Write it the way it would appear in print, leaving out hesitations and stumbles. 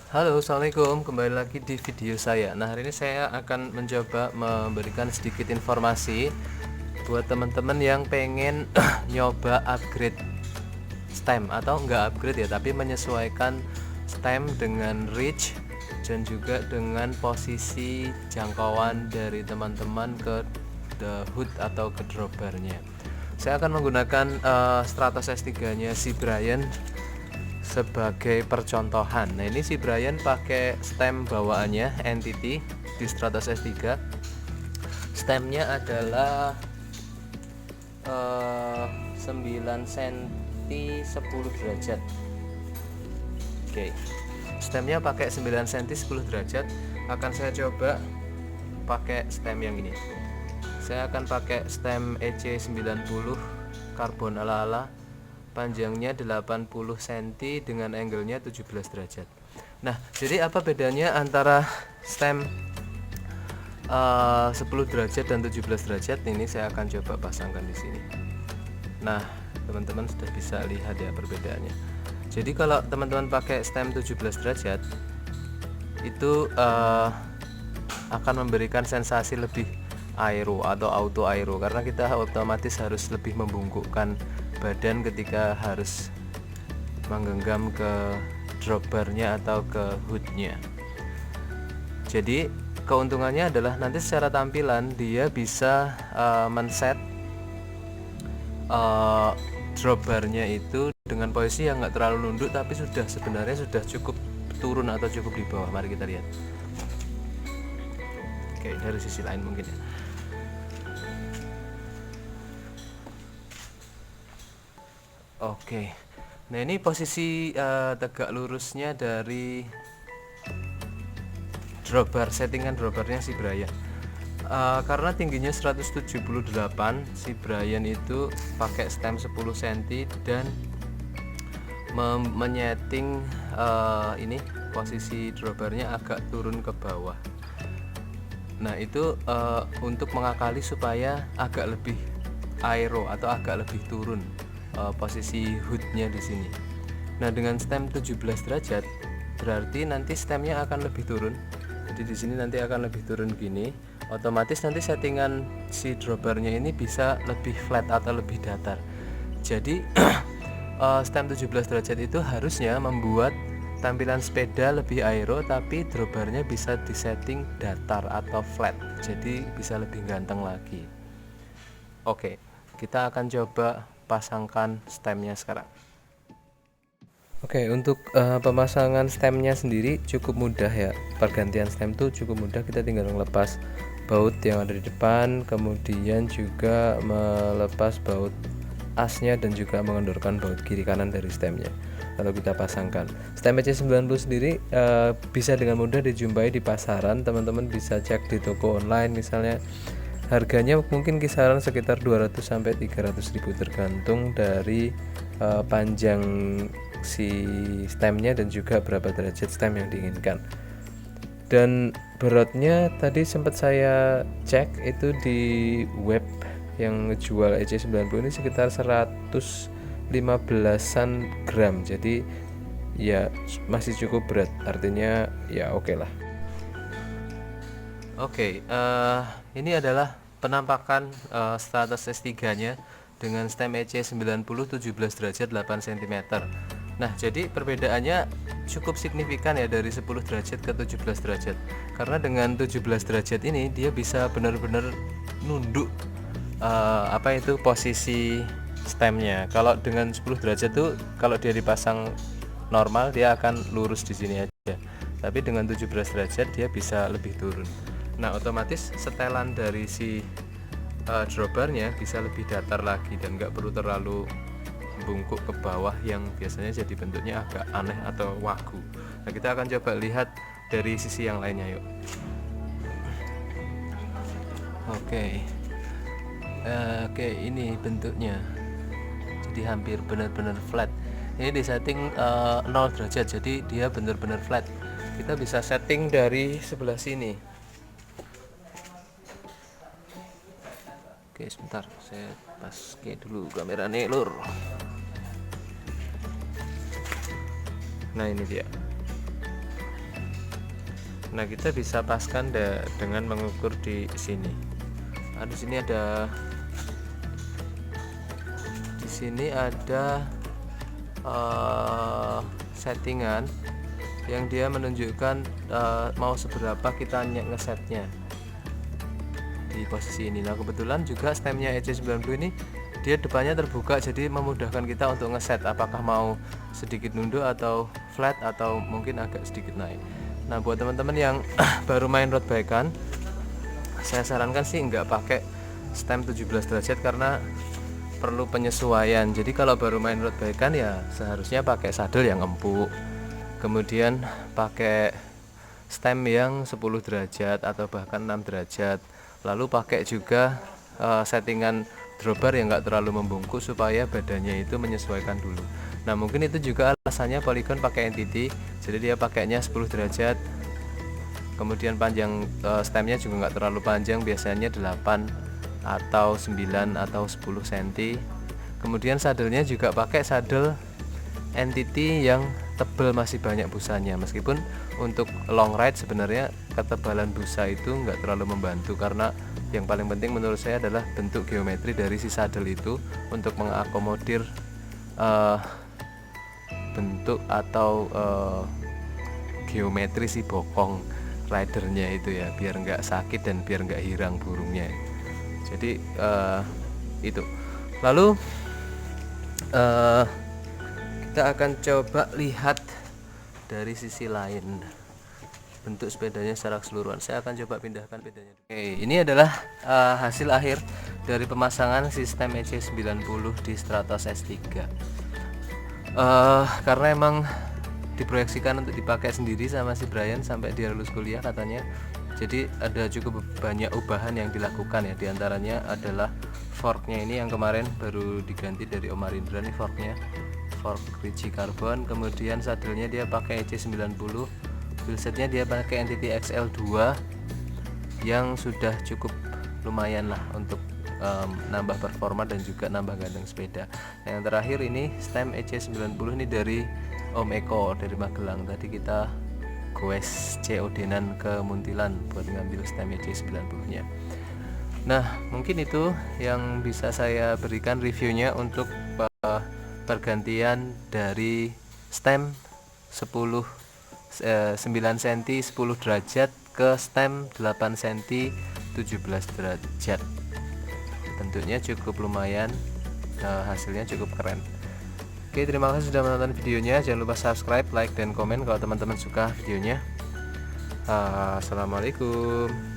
Halo, assalamualaikum. Kembali lagi di video saya. Nah, hari ini saya akan mencoba memberikan sedikit informasi buat teman-teman yang pengen nyoba upgrade stem atau enggak upgrade ya, tapi menyesuaikan stem dengan reach dan juga dengan posisi jangkauan dari teman-teman ke the hood atau ke dropbarnya. Saya akan menggunakan Stratos S3-nya si Brian sebagai percontohan. Nah, ini si Brian pakai stem bawaannya Entity di Stratos S3. Stemnya adalah 9 cm 10 derajat. Oke. Stemnya pakai 9 cm 10 derajat. Akan saya coba pakai stem yang ini. Saya akan pakai stem EC90 karbon ala-ala, panjangnya 80 cm dengan angle-nya 17 derajat. Nah, jadi apa bedanya antara stem 10 derajat dan 17 derajat? Ini saya akan coba pasangkan di sini. Nah, teman-teman sudah bisa lihat ya perbedaannya. Jadi kalau teman-teman pakai stem 17 derajat itu akan memberikan sensasi lebih aero atau auto aero, karena kita otomatis harus lebih membungkukkan badan ketika harus menggenggam ke dropbarnya atau ke hoodnya. Jadi keuntungannya adalah nanti secara tampilan dia bisa men-set dropbarnya itu dengan posisi yang nggak terlalu nunduk, tapi sebenarnya sudah cukup turun atau cukup di bawah. Mari kita lihat. Oke, dari sisi lain mungkin ya. Oke, nah ini posisi tegak lurusnya dari dropbar, settingan dropbarnya si Brian. Karena tingginya 178, si Brian itu pakai stem 10 cm dan menyeting ini posisi dropbarnya agak turun ke bawah. Nah itu untuk mengakali supaya agak lebih aero atau agak lebih turun posisi hoodnya di sini. Nah dengan stem 17 derajat berarti nanti stemnya akan lebih turun. Jadi di sini nanti akan lebih turun gini. Otomatis nanti settingan si dropbarnya ini bisa lebih flat atau lebih datar. Jadi stem 17 derajat itu harusnya membuat tampilan sepeda lebih aero, tapi dropbarnya bisa disetting datar atau flat, jadi bisa lebih ganteng lagi. Oke, kita akan coba pasangkan stemnya sekarang. Oke, untuk pemasangan stemnya sendiri cukup mudah ya. Pergantian stem tuh cukup mudah, kita tinggal melepas baut yang ada di depan, kemudian juga melepas baut asnya dan juga mengendorkan baut kiri kanan dari stemnya. Lalu kita pasangkan. Stem EC90 sendiri bisa dengan mudah dijumpai di pasaran. Teman-teman bisa cek di toko online misalnya. Harganya mungkin kisaran sekitar 200 sampai 300 ribu tergantung dari panjang si stemnya dan juga berapa derajat stem yang diinginkan. Dan beratnya tadi sempat saya cek itu di web yang ngejual EC90 ini sekitar 115an gram. Jadi ya masih cukup berat, artinya ya oke lah. Oke, ini adalah penampakan Stratos S3-nya dengan stem EC90 17 derajat 8 cm. Nah, jadi perbedaannya cukup signifikan ya dari 10 derajat ke 17 derajat. Karena dengan 17 derajat ini dia bisa benar-benar nunduk posisi stemnya. Kalau dengan 10 derajat tuh kalau dia dipasang normal dia akan lurus di sini aja. Tapi dengan 17 derajat dia bisa lebih turun. Nah, otomatis setelan dari si dropbarnya bisa lebih datar lagi dan nggak perlu terlalu bungkuk ke bawah yang biasanya jadi bentuknya agak aneh atau wagu. Nah, kita akan coba lihat dari sisi yang lainnya yuk. Oke, ini bentuknya jadi hampir benar-benar flat. Ini di setting 0 derajat, jadi dia benar-benar flat. Kita bisa setting dari sebelah sini. Oke, sebentar, saya pakai dulu kameranya lur. Nah, ini dia. Nah, kita bisa paskan dengan mengukur di sini. Nah, di sini ada settingan yang dia menunjukkan mau seberapa kita ngesetnya di posisi ini. Nah, kebetulan juga stemnya EC90 ini dia depannya terbuka, jadi memudahkan kita untuk ngeset apakah mau sedikit nunduk atau flat atau mungkin agak sedikit naik. Nah, buat teman-teman yang baru main road bike-an, saya sarankan sih nggak pakai stem 17 derajat karena perlu penyesuaian. Jadi kalau baru main road bike-an ya seharusnya pakai saddle yang empuk, kemudian pakai stem yang 10 derajat atau bahkan 6 derajat, lalu pakai juga settingan drawbar yang nggak terlalu membungkus supaya badannya itu menyesuaikan dulu. Nah, mungkin itu juga alasannya Polygon pakai entity, jadi dia pakainya 10 derajat, kemudian panjang stemnya juga nggak terlalu panjang, biasanya 8 atau 9 atau 10 cm. Kemudian saddlenya juga pakai saddle entity yang tebal, masih banyak busanya, meskipun untuk long ride sebenarnya ketebalan busa itu nggak terlalu membantu, karena yang paling penting menurut saya adalah bentuk geometri dari si saddle itu untuk mengakomodir bentuk atau geometri si bokong ridernya itu ya, biar nggak sakit dan biar nggak hirang burungnya. Jadi itu. Lalu kita akan coba lihat dari sisi lain bentuk sepedanya secara keseluruhan. Saya akan coba pindahkan pedanya. Oke, ini adalah hasil akhir dari pemasangan sistem EC90 di Stratos S3. Karena emang diproyeksikan untuk dipakai sendiri sama si Brian sampai dia lulus kuliah katanya. Jadi ada cukup banyak ubahan yang dilakukan ya. Diantaranya adalah forknya ini yang kemarin baru diganti dari Om Arindra nih, fork Ricci Carbon. Kemudian saddlenya dia pakai EC90, wheelsetnya dia pakai entity XL2 yang sudah cukup lumayan lah untuk nambah performa dan juga nambah gandeng sepeda. Yang terakhir ini stem EC90 ini dari Om Eko dari Magelang. Tadi kita goes COD-nan ke Muntilan buat ngambil stem EC90 nya. Nah, mungkin itu yang bisa saya berikan reviewnya untuk pergantian dari stem 9 cm 10 derajat ke stem 8 cm 17 derajat. Bentuknya cukup lumayan, hasilnya cukup keren. Oke, terima kasih sudah menonton videonya. Jangan lupa subscribe, like, dan komen kalau teman-teman suka videonya. Assalamualaikum.